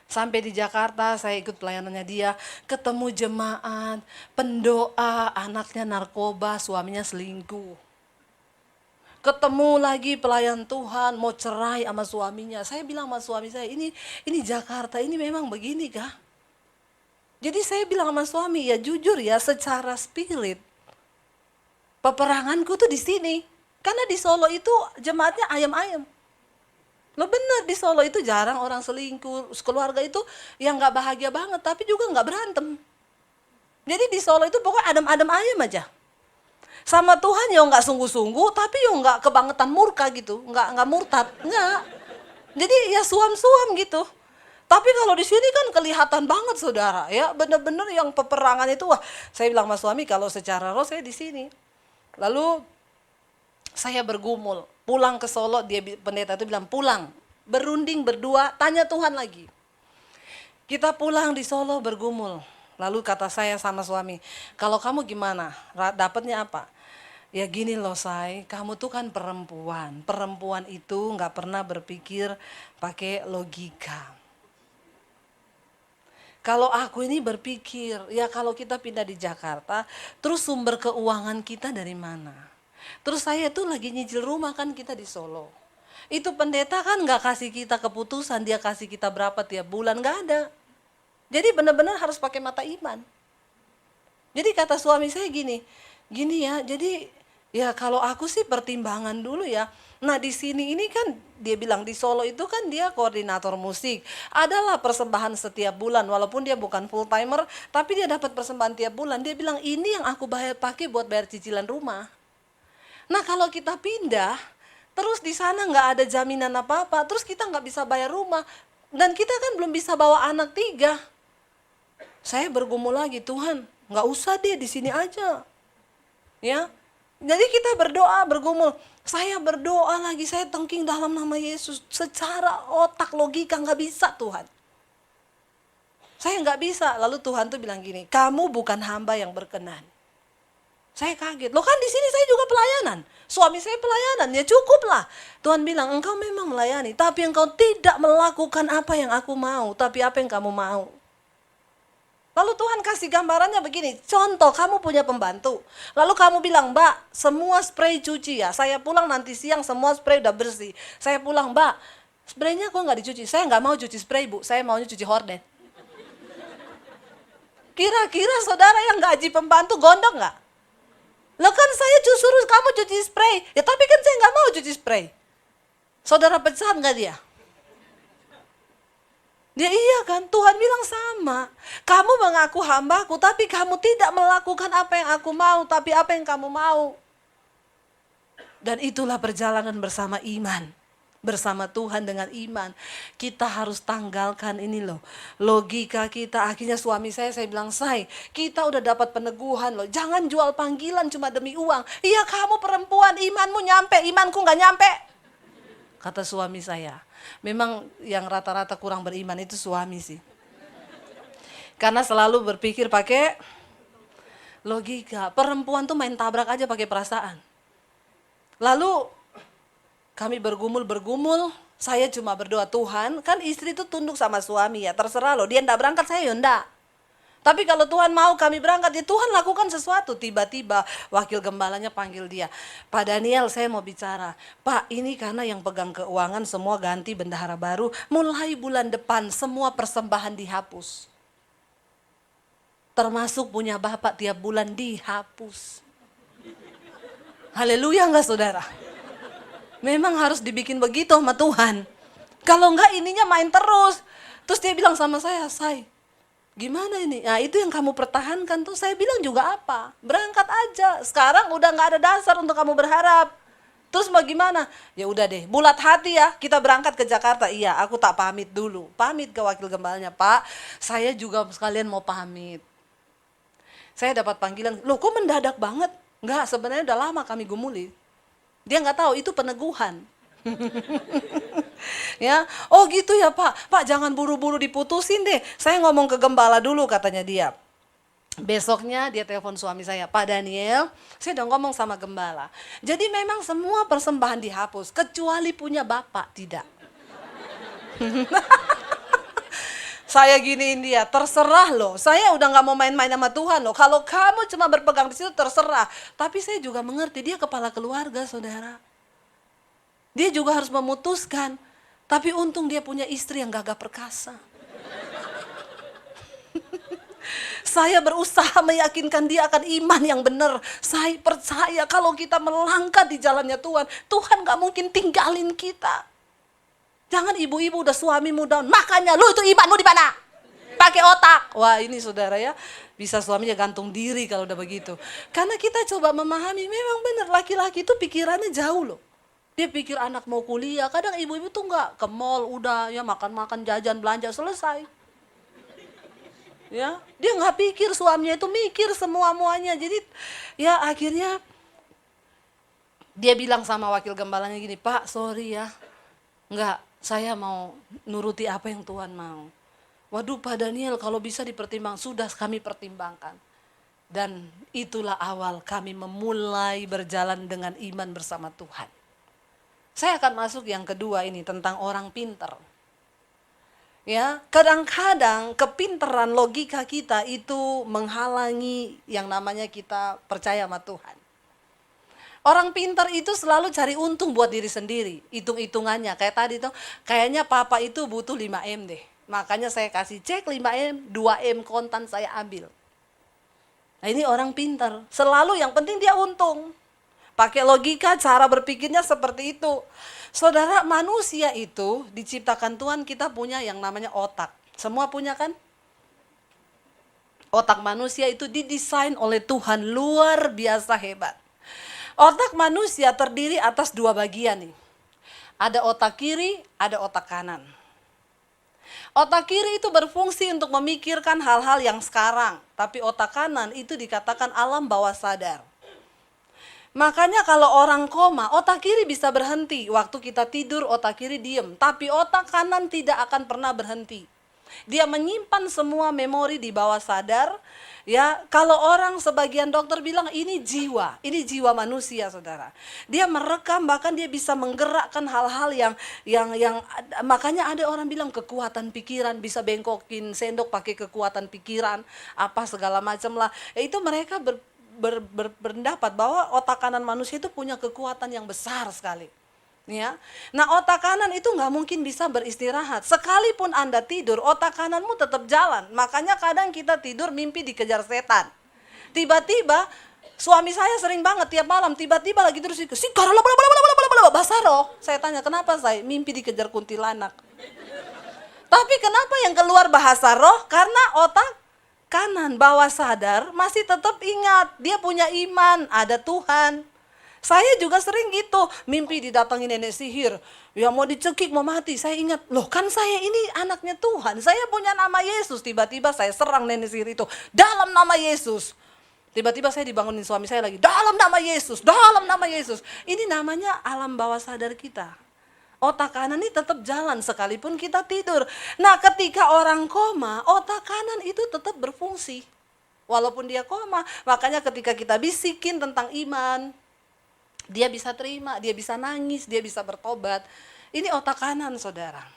Sampai di Jakarta saya ikut pelayanannya dia, ketemu jemaat, pendoa, anaknya narkoba, suaminya selingkuh. Ketemu lagi pelayan Tuhan mau cerai sama suaminya. Saya bilang sama suami saya, ini Jakarta ini memang begini kah? Jadi saya bilang sama suami, ya jujur ya secara spirit, peperanganku tuh di sini. Karena di Solo itu jemaatnya ayam-ayam. Lo bener, di Solo itu jarang orang selingkuh, keluarga itu yang gak bahagia banget, tapi juga gak berantem. Jadi di Solo itu pokoknya adem-adem ayam aja. Sama Tuhan ya nggak sungguh-sungguh, tapi ya nggak kebangetan murka gitu, nggak murtad, nggak. Jadi ya suam-suam gitu. Tapi kalau di sini kan kelihatan banget saudara, ya bener-bener yang peperangan itu, wah saya bilang sama suami kalau secara roh saya di sini. Lalu saya bergumul, pulang ke Solo, pendeta itu bilang pulang, berunding berdua, tanya Tuhan lagi. Kita pulang di Solo bergumul. Lalu kata saya sama suami, kalau kamu gimana? Dapatnya apa? Ya gini loh Say, kamu tuh kan perempuan. Perempuan itu gak pernah berpikir pakai logika. Kalau aku ini berpikir, ya kalau kita pindah di Jakarta, terus sumber keuangan kita dari mana? Terus saya tuh lagi nyicil rumah kan kita di Solo. Itu pendeta kan gak kasih kita keputusan, dia kasih kita berapa tiap bulan, gak ada. Jadi benar-benar harus pakai mata iman. Jadi kata suami saya gini ya, jadi ya kalau aku sih pertimbangan dulu ya. Nah di sini ini kan dia bilang di Solo itu kan dia koordinator musik. Adalah persembahan setiap bulan, walaupun dia bukan full timer, tapi dia dapat persembahan tiap bulan. Dia bilang ini yang aku pakai buat bayar cicilan rumah. Nah kalau kita pindah, terus di sana nggak ada jaminan apa-apa, terus kita nggak bisa bayar rumah. Dan kita kan belum bisa bawa anak 3. Saya bergumul lagi, Tuhan, nggak usah deh di sini aja, ya. Jadi kita berdoa, bergumul. Saya berdoa lagi, saya tengking dalam nama Yesus. Secara otak logika nggak bisa Tuhan. Saya nggak bisa. Lalu Tuhan tuh bilang gini, kamu bukan hamba yang berkenan. Saya kaget, loh kan di sini saya juga pelayanan. Suami saya pelayanan, ya cukuplah. Tuhan bilang, engkau memang melayani, tapi engkau tidak melakukan apa yang aku mau, tapi apa yang kamu mau. Lalu Tuhan kasih gambarannya begini, contoh kamu punya pembantu. Lalu kamu bilang, Mbak, semua spray cuci ya. Saya pulang nanti siang semua spray udah bersih. Saya pulang, Mbak, spraynya kok nggak dicuci? Saya nggak mau cuci spray Bu, saya maunya cuci horden. Kira-kira saudara yang gaji pembantu gondok nggak? Loh kan saya suruh kamu cuci spray. Ya tapi kan saya nggak mau cuci spray. Saudara pecat nggak dia? Dia iya kan, Tuhan bilang sama. Kamu mengaku hambaku, tapi kamu tidak melakukan apa yang aku mau, tapi apa yang kamu mau. Dan itulah perjalanan bersama iman. bersama Tuhan dengan iman. Kita harus tanggalkan ini loh, logika kita. Akhirnya suami saya bilang, "Say, kita udah dapat peneguhan loh, jangan jual panggilan cuma demi uang." "Iya, kamu perempuan, imanmu nyampe, imanku gak nyampe," kata suami saya. Memang yang rata-rata kurang beriman itu suami sih, karena selalu berpikir pakai logika. Perempuan tuh main tabrak aja pakai perasaan. Lalu kami bergumul, saya cuma berdoa, "Tuhan," kan istri itu tunduk sama suami ya, terserah loh, dia ndak berangkat, saya ya ndak. Tapi kalau Tuhan mau kami berangkat, ya Tuhan lakukan sesuatu. Tiba-tiba wakil gembalanya panggil dia, "Pak Daniel, saya mau bicara. Pak, ini karena yang pegang keuangan semua ganti bendahara baru, mulai bulan depan semua persembahan dihapus. Termasuk punya Bapak tiap bulan dihapus." Haleluya enggak saudara? Memang harus dibikin begitu sama Tuhan. Kalau enggak ininya main terus. Terus dia bilang sama saya, "Say, gimana ini?" Nah itu yang kamu pertahankan tuh. Saya bilang juga apa? Berangkat aja. Sekarang udah enggak ada dasar untuk kamu berharap. Terus mau gimana? Ya udah deh, bulat hati ya, kita berangkat ke Jakarta. Iya, aku tak pamit dulu. Pamit ke wakil gembalanya, "Pak, saya juga sekalian mau pamit." Saya dapat panggilan, "Loh kok mendadak banget?" Enggak, sebenarnya udah lama kami gumuli. Dia nggak tahu itu peneguhan. Ya, "Oh gitu ya Pak, Pak jangan buru-buru diputusin deh. Saya ngomong ke gembala dulu," katanya dia. Besoknya dia telepon suami saya, "Pak Daniel, saya udah ngomong sama gembala. Jadi memang semua persembahan dihapus, kecuali punya Bapak tidak." Saya giniin dia, "Terserah loh, saya udah gak mau main-main sama Tuhan loh. Kalau kamu cuma berpegang di situ terserah." Tapi saya juga mengerti, dia kepala keluarga saudara. Dia juga harus memutuskan. Tapi untung dia punya istri yang gagah perkasa. Saya berusaha meyakinkan dia akan iman yang benar. Saya percaya kalau kita melangkah di jalannya Tuhan, Tuhan gak mungkin tinggalin kita. Jangan ibu-ibu udah suamimu down, "Makanya lu itu imanmu di mana? Pakai otak." Wah ini saudara ya, bisa suaminya gantung diri kalau udah begitu. Karena kita coba memahami, memang benar laki-laki itu pikirannya jauh loh. Dia pikir anak mau kuliah, kadang ibu-ibu tuh enggak, ke mall udah ya makan-makan, jajan, belanja, selesai. Ya, dia nggak pikir suaminya itu mikir semua-muanya. Jadi ya akhirnya dia bilang sama wakil gembalanya gini, "Pak, sorry ya. Enggak, saya mau nuruti apa yang Tuhan mau." "Waduh Pak Daniel, kalau bisa dipertimbang." Sudah kami pertimbangkan. Dan itulah awal kami memulai berjalan dengan iman bersama Tuhan. Saya akan masuk yang kedua ini tentang orang pintar. Ya, kadang-kadang kepintaran logika kita itu menghalangi yang namanya kita percaya sama Tuhan. Orang pintar itu selalu cari untung buat diri sendiri, hitung-hitungannya. Kayak tadi tuh, kayaknya papa itu butuh 5M deh. Makanya saya kasih cek 5M, 2M kontan saya ambil. Nah ini orang pintar, selalu yang penting dia untung. Pakai logika, cara berpikirnya seperti itu. Saudara, manusia itu diciptakan Tuhan, kita punya yang namanya otak. Semua punya kan? Otak manusia itu didesain oleh Tuhan, luar biasa hebat. Otak manusia terdiri atas dua bagian nih. Ada otak kiri, ada otak kanan. Otak kiri itu berfungsi untuk memikirkan hal-hal yang sekarang. Tapi otak kanan itu dikatakan alam bawah sadar. Makanya kalau orang koma, otak kiri bisa berhenti. Waktu kita tidur, otak kiri diem. Tapi otak kanan tidak akan pernah berhenti. Dia menyimpan semua memori di bawah sadar. Ya, kalau orang sebagian dokter bilang ini jiwa manusia, saudara. Dia merekam, bahkan dia bisa menggerakkan hal-hal yang makanya ada orang bilang kekuatan pikiran, bisa bengkokin sendok pakai kekuatan pikiran, apa segala macam lah. Itu mereka berpendapat bahwa otak kanan manusia itu punya kekuatan yang besar sekali. Ya. Nah otak kanan itu nggak mungkin bisa beristirahat. Sekalipun Anda tidur, otak kananmu tetap jalan. Makanya kadang kita tidur mimpi dikejar setan. Tiba-tiba suami saya sering banget tiap malam tiba-tiba lagi terus bahasa roh. Saya tanya kenapa saya mimpi dikejar kuntilanak. Tapi kenapa yang keluar bahasa roh? Karena otak kanan bawah sadar masih tetap ingat dia punya iman, ada Tuhan. Saya juga sering gitu, mimpi didatangi nenek sihir, ya mau dicekik, mau mati. Saya ingat, loh kan saya ini anaknya Tuhan, saya punya nama Yesus. Tiba-tiba saya serang nenek sihir itu, dalam nama Yesus. Tiba-tiba saya dibangunin suami saya lagi, dalam nama Yesus, dalam nama Yesus. Ini namanya alam bawah sadar kita. Otak kanan ini tetap jalan sekalipun kita tidur. Nah ketika orang koma, otak kanan itu tetap berfungsi. Walaupun dia koma, makanya ketika kita bisikin tentang iman, dia bisa terima, dia bisa nangis, dia bisa bertobat. Ini otak kanan, saudara.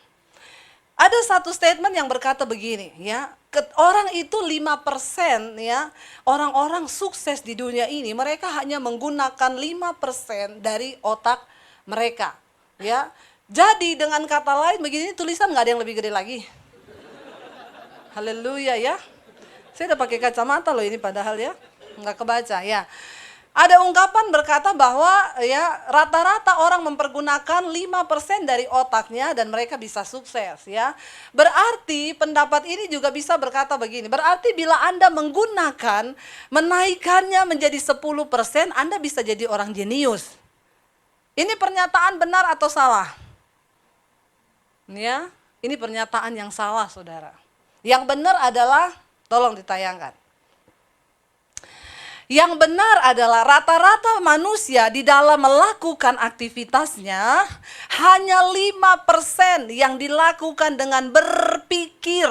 Ada satu statement yang berkata begini, ya, orang itu 5%, ya, orang-orang sukses di dunia ini, mereka hanya menggunakan 5% dari otak mereka, ya. Jadi dengan kata lain begini, tulisan nggak ada yang lebih gede lagi. Haleluya ya. Saya udah pakai kacamata loh ini padahal ya, nggak kebaca ya. Ada ungkapan berkata bahwa ya rata-rata orang mempergunakan 5% dari otaknya dan mereka bisa sukses ya. Berarti pendapat ini juga bisa berkata begini, berarti bila Anda menggunakan, menaikkannya menjadi 10%, Anda bisa jadi orang jenius. Ini pernyataan benar atau salah? Ya, ini pernyataan yang salah, saudara. Yang benar adalah, tolong ditayangkan. Yang benar adalah rata-rata manusia di dalam melakukan aktivitasnya hanya 5% yang dilakukan dengan berpikir.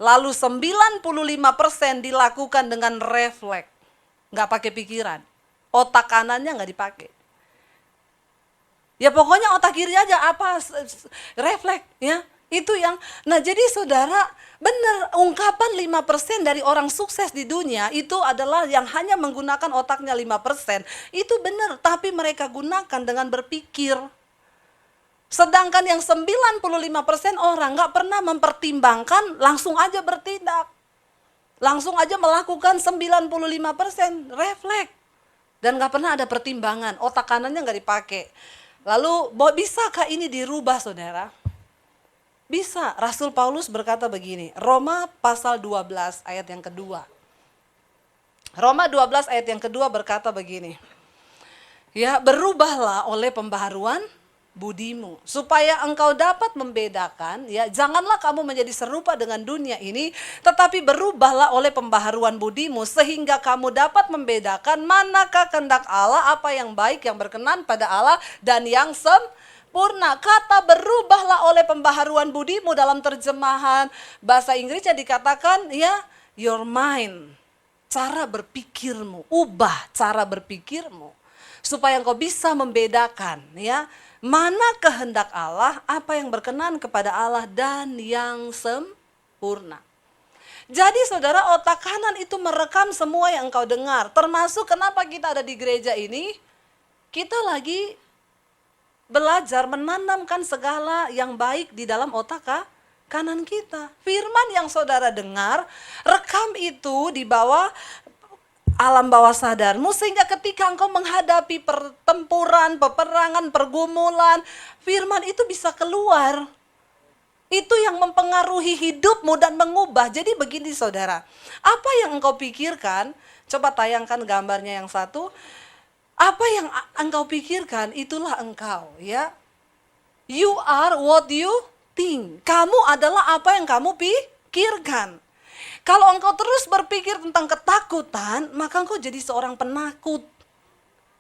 Lalu 95% dilakukan dengan refleks. Nggak pakai pikiran. Otak kanannya nggak dipakai. Ya pokoknya otak kiri aja apa refleks ya. Itu yang, nah jadi saudara, benar ungkapan 5% dari orang sukses di dunia itu adalah yang hanya menggunakan otaknya 5%. Itu benar, tapi mereka gunakan dengan berpikir. Sedangkan yang 95% orang gak pernah mempertimbangkan, langsung aja bertindak. Langsung aja melakukan 95% refleks. Dan gak pernah ada pertimbangan, otak kanannya gak dipakai. Lalu bisakah ini dirubah, saudara? Bisa. Rasul Paulus berkata begini, Roma pasal 12 ayat yang kedua. Roma 12 ayat yang kedua berkata begini, ya berubahlah oleh pembaharuan budimu, supaya engkau dapat membedakan, ya janganlah kamu menjadi serupa dengan dunia ini, tetapi berubahlah oleh pembaharuan budimu, sehingga kamu dapat membedakan manakah kehendak Allah, apa yang baik, yang berkenan pada Allah, dan yang sempurna. Kata berubahlah oleh pembaharuan budimu dalam terjemahan bahasa Inggrisnya dikatakan ya your mind, cara berpikirmu, ubah cara berpikirmu supaya engkau bisa membedakan ya mana kehendak Allah, apa yang berkenan kepada Allah dan yang sempurna. Jadi saudara, otak kanan itu merekam semua yang engkau dengar, termasuk kenapa kita ada di gereja ini, kita lagi belajar menanamkan segala yang baik di dalam otak kanan kita. Firman yang saudara dengar, rekam itu di bawah alam bawah sadarmu, sehingga ketika engkau menghadapi pertempuran, peperangan, pergumulan, firman itu bisa keluar. Itu yang mempengaruhi hidupmu dan mengubah. Jadi begini saudara, apa yang engkau pikirkan, coba tayangkan gambarnya yang satu. Apa yang engkau pikirkan, itulah engkau ya. You are what you think. Kamu adalah apa yang kamu pikirkan. Kalau engkau terus berpikir tentang ketakutan, maka engkau jadi seorang penakut.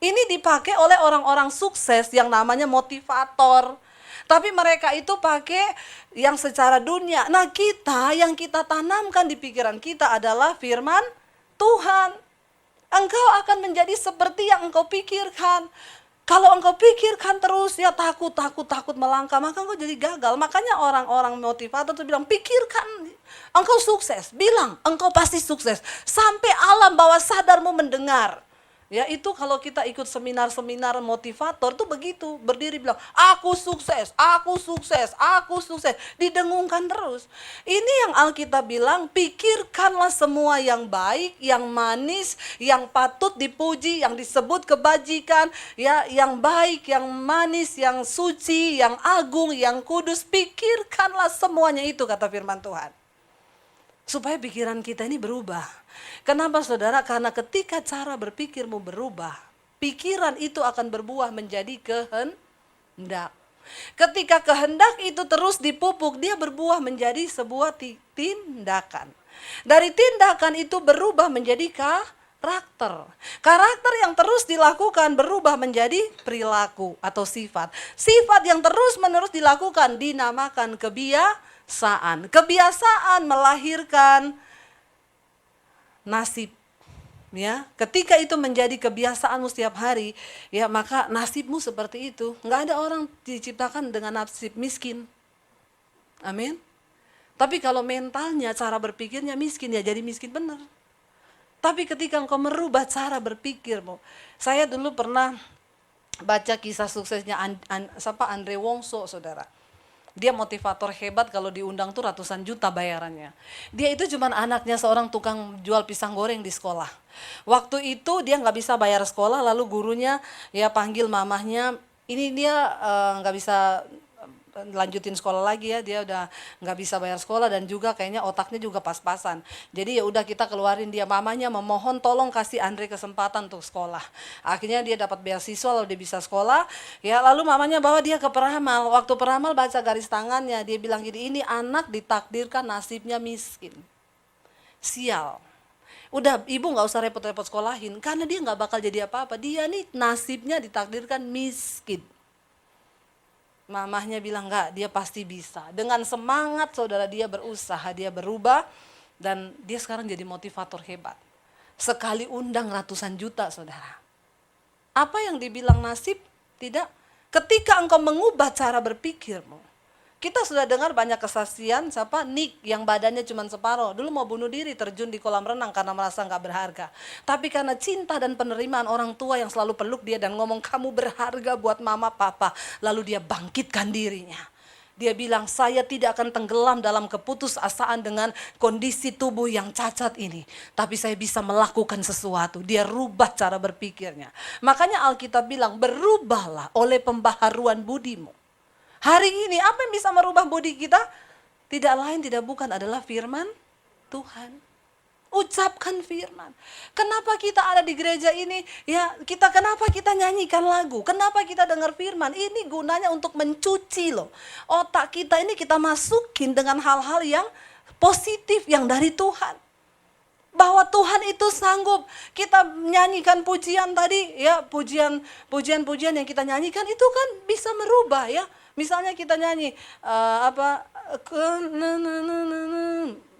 Ini dipakai oleh orang-orang sukses yang namanya motivator. Tapi mereka itu pakai yang secara dunia. Nah kita, yang kita tanamkan di pikiran kita adalah firman Tuhan. Engkau akan menjadi seperti yang engkau pikirkan. Kalau engkau pikirkan terus ya takut melangkah, maka engkau jadi gagal. Makanya orang-orang motivator itu bilang, pikirkan engkau sukses. Bilang engkau pasti sukses. Sampai alam bawah sadarmu mendengar. Ya itu kalau kita ikut seminar-seminar motivator tuh begitu, berdiri bilang, aku sukses, aku sukses, aku sukses. Didengungkan terus. Ini yang Alkitab bilang, pikirkanlah semua yang baik, yang manis, yang patut dipuji, yang disebut kebajikan, ya, yang baik, yang manis, yang suci, yang agung, yang kudus. Pikirkanlah semuanya itu, kata firman Tuhan. Supaya pikiran kita ini berubah. Kenapa saudara? Karena ketika cara berpikirmu berubah, pikiran itu akan berbuah menjadi kehendak. Ketika kehendak itu terus dipupuk, dia berbuah menjadi sebuah tindakan. Dari tindakan itu berubah menjadi karakter. Karakter yang terus dilakukan berubah menjadi perilaku atau sifat. Sifat yang terus-menerus dilakukan dinamakan kebiasaan. Kebiasaan melahirkan nasib. Ya, ketika itu menjadi kebiasaanmu setiap hari, ya maka nasibmu seperti itu. Nggak ada orang diciptakan dengan nasib miskin. Amin. Tapi kalau mentalnya, cara berpikirnya miskin, ya jadi miskin benar. Tapi ketika engkau merubah cara berpikirmu, saya dulu pernah baca kisah suksesnya Andre Wongso, saudara. Dia motivator hebat, kalau diundang tuh ratusan juta bayarannya. Dia itu cuman anaknya seorang tukang jual pisang goreng di sekolah. Waktu itu dia nggak bisa bayar sekolah, lalu gurunya ya panggil mamahnya, ini dia nggak bisa lanjutin sekolah lagi ya, dia udah nggak bisa bayar sekolah dan juga kayaknya otaknya juga pas-pasan. Jadi ya udah kita keluarin dia. Mamanya memohon tolong kasih Andre kesempatan untuk sekolah. Akhirnya dia dapat beasiswa lalu dia bisa sekolah. Ya lalu mamanya bawa dia ke peramal. Waktu peramal baca garis tangannya, dia bilang gini, ini anak ditakdirkan nasibnya miskin. Sial. Udah ibu nggak usah repot-repot sekolahin karena dia nggak bakal jadi apa-apa. Dia nih nasibnya ditakdirkan miskin. Mamahnya bilang enggak, dia pasti bisa. Dengan semangat saudara dia berusaha, dia berubah dan dia sekarang jadi motivator hebat. Sekali undang ratusan juta saudara. Apa yang dibilang nasib? Tidak. Ketika engkau mengubah cara berpikirmu. Kita sudah dengar banyak kesaksian, siapa? Nick yang badannya cuma separuh. Dulu mau bunuh diri, terjun di kolam renang karena merasa nggak berharga. Tapi karena cinta dan penerimaan orang tua yang selalu peluk dia dan ngomong kamu berharga buat mama papa. Lalu dia bangkitkan dirinya. Dia bilang saya tidak akan tenggelam dalam keputusasaan dengan kondisi tubuh yang cacat ini. Tapi saya bisa melakukan sesuatu. Dia rubah cara berpikirnya. Makanya Alkitab bilang berubahlah oleh pembaharuan budimu. Hari ini apa yang bisa merubah budi kita? Tidak lain tidak bukan adalah firman Tuhan. Ucapkan firman. Kenapa kita ada di gereja ini? Ya, kenapa kita nyanyikan lagu? Kenapa kita dengar firman? Ini gunanya untuk mencuci loh. Otak kita ini kita masukin dengan hal-hal yang positif yang dari Tuhan. Bahwa Tuhan itu sanggup. Kita nyanyikan pujian tadi, ya pujian-pujian yang kita nyanyikan itu kan bisa merubah ya. Misalnya kita nyanyi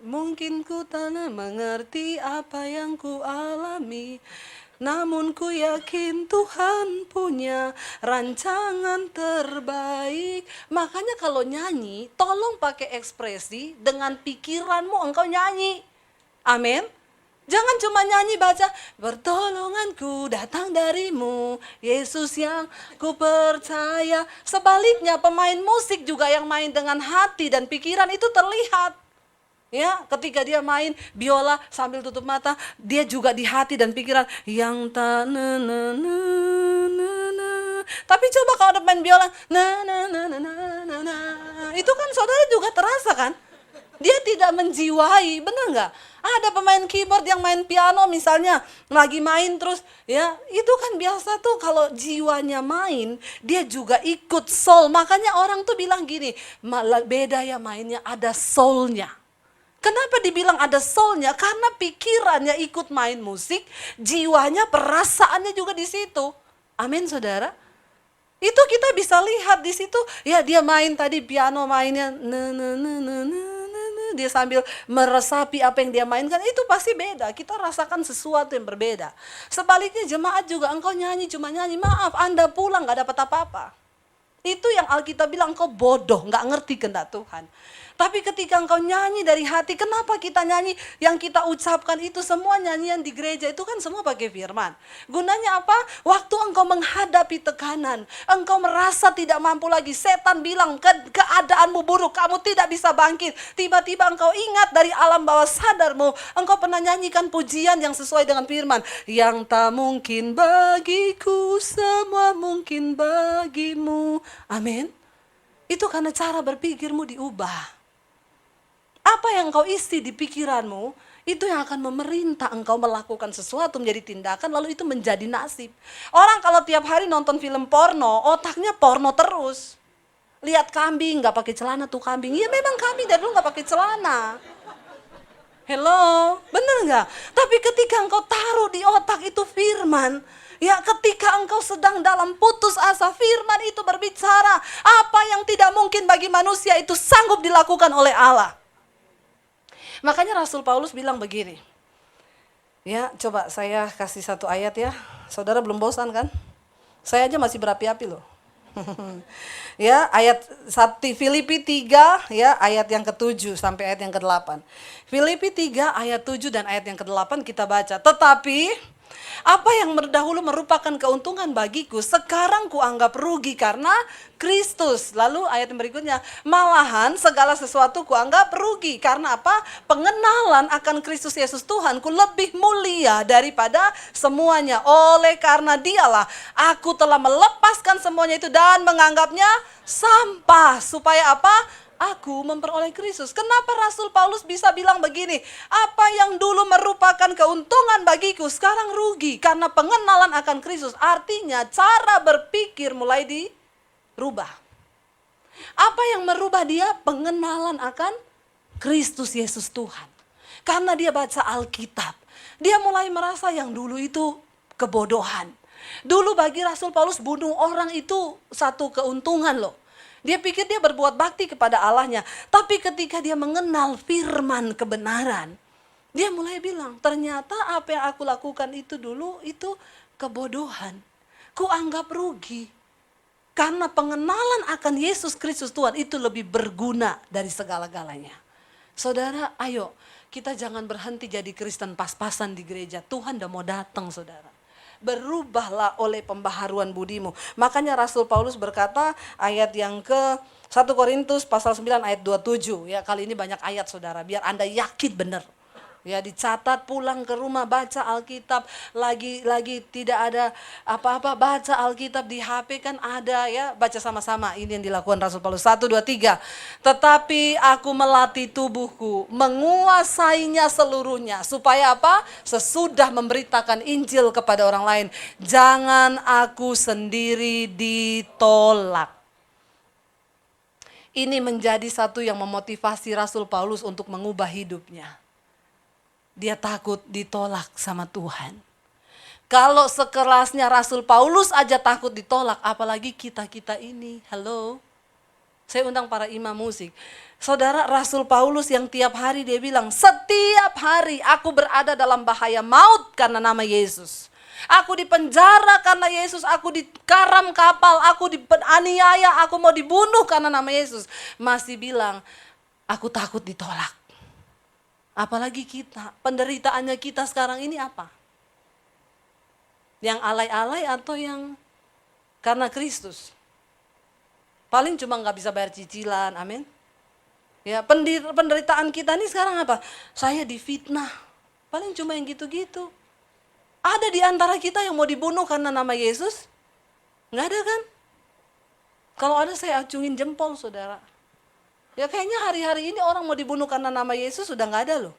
mungkin ku tak mengerti apa yang ku alami, namun ku yakin Tuhan punya rancangan terbaik. Makanya kalau nyanyi, tolong pakai ekspresi, dengan pikiranmu engkau nyanyi. Amin. Jangan cuma nyanyi baca, pertolonganku datang darimu, Yesus yang ku percaya. Sebaliknya pemain musik juga yang main dengan hati dan pikiran itu terlihat. Ya, ketika dia main biola sambil tutup mata, dia juga di hati dan pikiran yang tak na na na na na. Tapi coba kalau ada main biola na na na na na na, itu kan saudara juga terasa kan? Dia tidak menjiwai, benar nggak? Ada pemain keyboard yang main piano misalnya, lagi main terus, ya itu kan biasa tuh kalau jiwanya main, dia juga ikut soul. Makanya orang tuh bilang gini, beda ya mainnya, ada soulnya. Kenapa dibilang ada soulnya? Karena pikirannya ikut main musik, jiwanya, perasaannya juga di situ. Amin, saudara. Itu kita bisa lihat di situ, ya dia main tadi piano mainnya, dia sambil meresapi apa yang dia mainkan, itu pasti beda. Kita rasakan sesuatu yang berbeda. Sebaliknya jemaat juga, engkau nyanyi cuma nyanyi, maaf Anda pulang gak dapat apa-apa. Itu yang Alkitab bilang engkau bodoh, gak ngerti kehendak Tuhan. Tapi ketika engkau nyanyi dari hati, kenapa kita nyanyi? Yang kita ucapkan itu semua nyanyian di gereja itu kan semua pakai firman. Gunanya apa? Waktu engkau menghadapi tekanan, engkau merasa tidak mampu lagi, setan bilang keadaanmu buruk, kamu tidak bisa bangkit. Tiba-tiba engkau ingat dari alam bawah sadarmu, engkau pernah nyanyikan pujian yang sesuai dengan firman. Yang tak mungkin bagiku, semua mungkin bagimu. Amin. Itu karena cara berpikirmu diubah. Apa Apa yang kau isi di pikiranmu, itu yang akan memerintah engkau melakukan sesuatu menjadi tindakan, lalu itu menjadi nasib. Orang kalau tiap hari nonton film porno, otaknya porno terus. Lihat kambing, gak pakai celana tuh kambing. Ya memang kambing dari dulu gak pakai celana. Hello, bener gak? Tapi ketika engkau taruh di otak itu firman, ya ketika engkau sedang dalam putus asa, firman itu berbicara. Apa yang tidak mungkin bagi manusia itu sanggup dilakukan oleh Allah. Makanya Rasul Paulus bilang begini. Ya, coba saya kasih satu ayat ya. Saudara belum bosan kan? Saya aja masih berapi-api loh. Ya, ayat 1 Filipi 3 ya, ayat yang ke-7 sampai ayat yang ke-8. Filipi 3 ayat 7 dan ayat yang ke-8 kita baca. Tetapi apa yang dahulu merupakan keuntungan bagiku, sekarang kuanggap rugi karena Kristus. Lalu ayat yang berikutnya, malahan segala sesuatu kuanggap rugi. Karena apa? Pengenalan akan Kristus Yesus Tuhanku lebih mulia daripada semuanya. Oleh karena dialah aku telah melepaskan semuanya itu dan menganggapnya sampah. Supaya apa? Aku memperoleh Kristus. Kenapa Rasul Paulus bisa bilang begini? Apa yang dulu merupakan keuntungan bagiku sekarang rugi karena pengenalan akan Kristus. Artinya cara berpikir mulai dirubah. Apa yang merubah dia? Pengenalan akan Kristus Yesus Tuhan. Karena dia baca Alkitab. Dia mulai merasa yang dulu itu kebodohan. Dulu bagi Rasul Paulus bunuh orang itu satu keuntungan loh. Dia pikir dia berbuat bakti kepada Allahnya. Tapi ketika dia mengenal firman kebenaran, dia mulai bilang, ternyata apa yang aku lakukan itu dulu itu kebodohan. Kuanggap rugi. Karena pengenalan akan Yesus Kristus Tuhan itu lebih berguna dari segala-galanya. Saudara, ayo kita jangan berhenti jadi Kristen pas-pasan di gereja. Tuhan udah mau datang, saudara. Berubahlah oleh pembaharuan budimu. Makanya Rasul Paulus berkata ayat yang ke 1 Korintus pasal 9 ayat 27. Ya, kali ini banyak ayat saudara, biar Anda yakin benar. Ya, dicatat, pulang ke rumah baca Alkitab, lagi tidak ada apa-apa, baca Alkitab di HP kan ada ya, baca sama-sama. Ini yang dilakukan Rasul Paulus. 1, 2, 3. Tetapi aku melatih tubuhku, menguasainya seluruhnya. Supaya apa? Sesudah memberitakan Injil kepada orang lain, jangan aku sendiri ditolak. Ini menjadi satu yang memotivasi Rasul Paulus untuk mengubah hidupnya. Dia takut ditolak sama Tuhan. Kalau sekerasnya Rasul Paulus aja takut ditolak, apalagi kita-kita ini. Halo. Saya undang para imam musik. Saudara, Rasul Paulus yang tiap hari dia bilang, setiap hari aku berada dalam bahaya maut karena nama Yesus. Aku dipenjara karena Yesus, aku dikaram kapal, aku dianiaya, aku mau dibunuh karena nama Yesus. Masih bilang, aku takut ditolak. Apalagi kita, penderitaannya kita sekarang ini apa? Yang alay-alay atau yang karena Kristus? Paling cuma gak bisa bayar cicilan, amin. Ya, penderitaan kita ini sekarang apa? Saya difitnah, paling cuma yang gitu-gitu. Ada di antara kita yang mau dibunuh karena nama Yesus? Gak ada kan? Kalau ada saya acungin jempol saudara. Ya kayaknya hari-hari ini orang mau dibunuh karena nama Yesus sudah gak ada loh.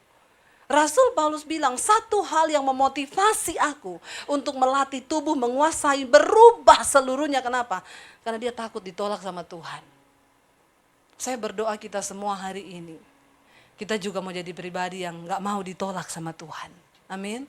Rasul Paulus bilang satu hal yang memotivasi aku untuk melatih tubuh, menguasai, berubah seluruhnya. Kenapa? Karena dia takut ditolak sama Tuhan. Saya berdoa kita semua hari ini, kita juga mau jadi pribadi yang gak mau ditolak sama Tuhan. Amin.